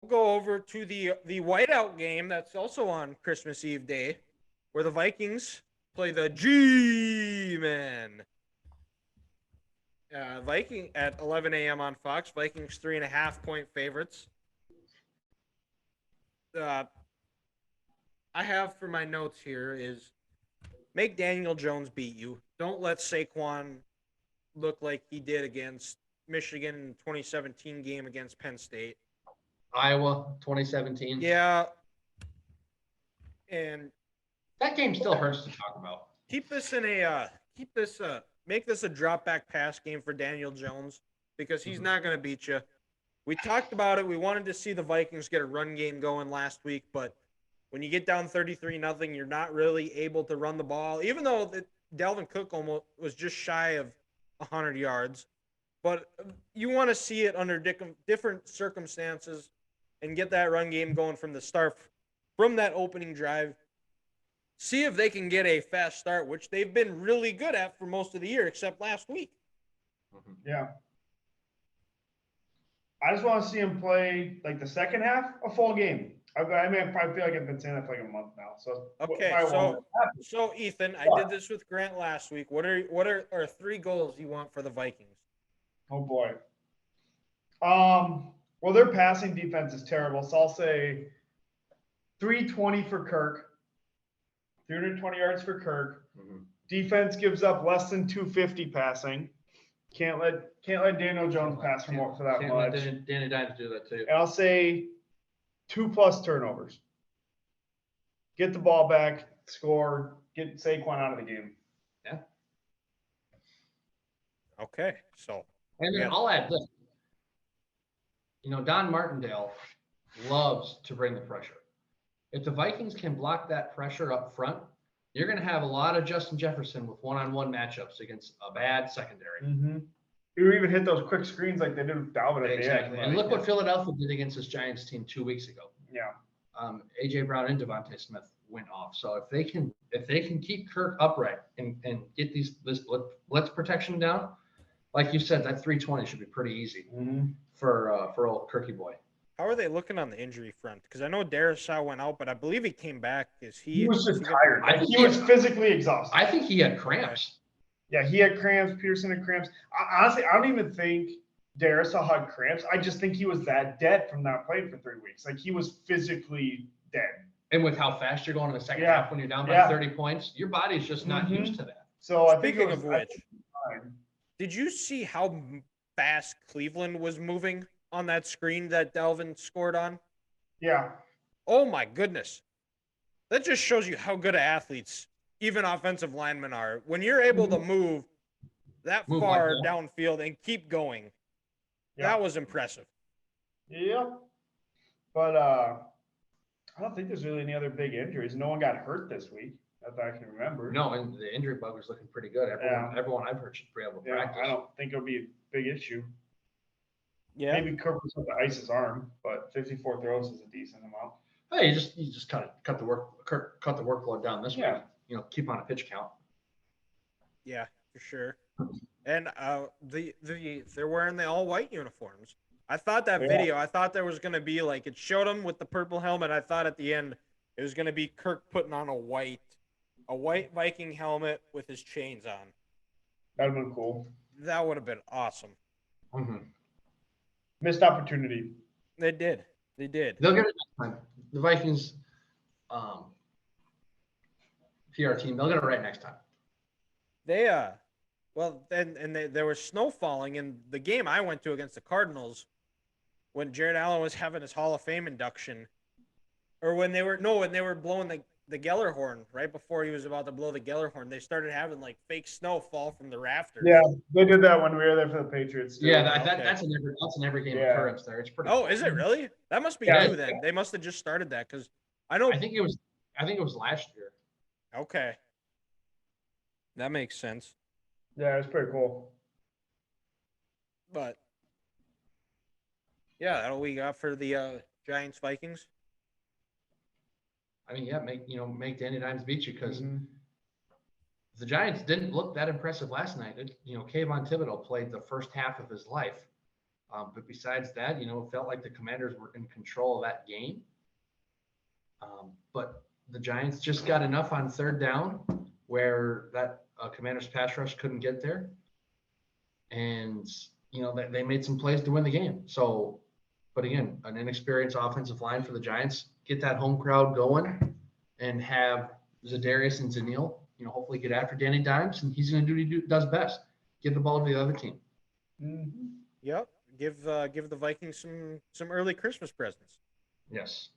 go over to the whiteout game that's also on Christmas Eve day, where the Vikings play the G-Men. Viking at 11 a.m. on Fox. Vikings 3.5-point favorites. I have for my notes here is make Daniel Jones beat you. Don't let Saquon look like he did against Michigan in the 2017 game against Penn State. Iowa 2017. Yeah. And that game still hurts to talk about. Make this a drop back pass game for Daniel Jones because he's not going to beat you. We talked about it. We wanted to see the Vikings get a run game going last week, but when you get down 33-0, you're not really able to run the ball, even though Dalvin Cook almost was just shy of 100 yards. But you want to see it under different circumstances and get that run game going from the start, from that opening drive. See if they can get a fast start, which they've been really good at for most of the year, except last week. Yeah. I just want to see him play like the second half, a full game. I feel like I've been saying that for like a month now. So okay, so Ethan, I did this with Grant last week. What are 3 goals you want for the Vikings? Oh boy. Well, their passing defense is terrible, so I'll say 320 for Kirk. 320 yards for Kirk. Defense gives up less than 250 passing. Can't let Daniel Jones pass for that much. Let Danny Dimes do that too. And I'll say 2+ turnovers. Get the ball back, score, get Saquon out of the game. Yeah. Okay, so. And then I'll add this. Don Martindale loves to bring the pressure. If the Vikings can block that pressure up front, you're going to have a lot of Justin Jefferson with one-on-one matchups against a bad secondary. You even hit those quick screens like they did with Dalvin at the end. And look what Philadelphia did against this Giants team 2 weeks ago. Yeah. A.J. Brown and Devontae Smith went off. So if they can keep Kirk upright and get this blitz protection down, like you said, that 320 should be pretty easy for old Kirky boy. How are they looking on the injury front? Because I know Darius Shaw went out, but I believe he came back. He was just tired. He was physically exhausted. I think he had cramps. Yeah, he had cramps. Peterson had cramps. Honestly, I don't even think Darius Shaw had cramps. I just think he was that dead from not playing for 3 weeks. Like, he was physically dead. And with how fast you're going in the second half when you're down by 30 points, your body's just not used to that. So Speaking of which, did you see how fast Cleveland was moving on that screen that Dalvin scored on? Yeah. Oh, my goodness. That just shows you how good of athletes even offensive linemen are. When you're able to move that far downfield and keep going, that was impressive. Yeah. But I don't think there's really any other big injuries. No one got hurt this week, as I can remember. No, and the injury bug was looking pretty good. Everyone I've heard should be able to practice. I don't think it'll be a big issue. Yeah. Maybe covers up the ice's arm, but 54 throws is a decent amount. Hey, you just cut the workload down this way. Keep on a pitch count. Yeah, for sure. And they're wearing the all white uniforms. I thought that video, I thought there was going to be it showed him with the purple helmet. I thought at the end it was going to be Kirk putting on a white Viking helmet with his chains on. That would have been cool. That would have been awesome. Missed opportunity. They did. They'll get it next time. The Vikings PR team, they'll get it right next time. There was snow falling in the game I went to against the Cardinals when Jared Allen was having his Hall of Fame induction, or when they were blowing the Geller horn right before he was about to blow the Geller horn. They started having fake snow fall from the rafters. Yeah, they did that when we were there for the Patriots too. Yeah, that's an every game occurrence there. It's pretty. Oh, is it really? That must be new then. They must have just started that because I know. I think it was last year. Okay, that makes sense. Yeah, it's pretty cool. But yeah, that's all we got for the Giants Vikings. I mean, make Danny Dimes beat you because the Giants didn't look that impressive last night. Kayvon Thibodeau played the first half of his life But besides that, it felt like the Commanders were in control of that game. But the Giants just got enough on third down where that Commanders pass rush couldn't get there. And, they made some plays to win the game. So, but again, an inexperienced offensive line for the Giants, get that home crowd going and have Zadarius and Zanil, hopefully get after Danny Dimes, and he's going to do what he does best, give the ball to the other team. Mm-hmm. Yep. Give the Vikings some early Christmas presents. Yes.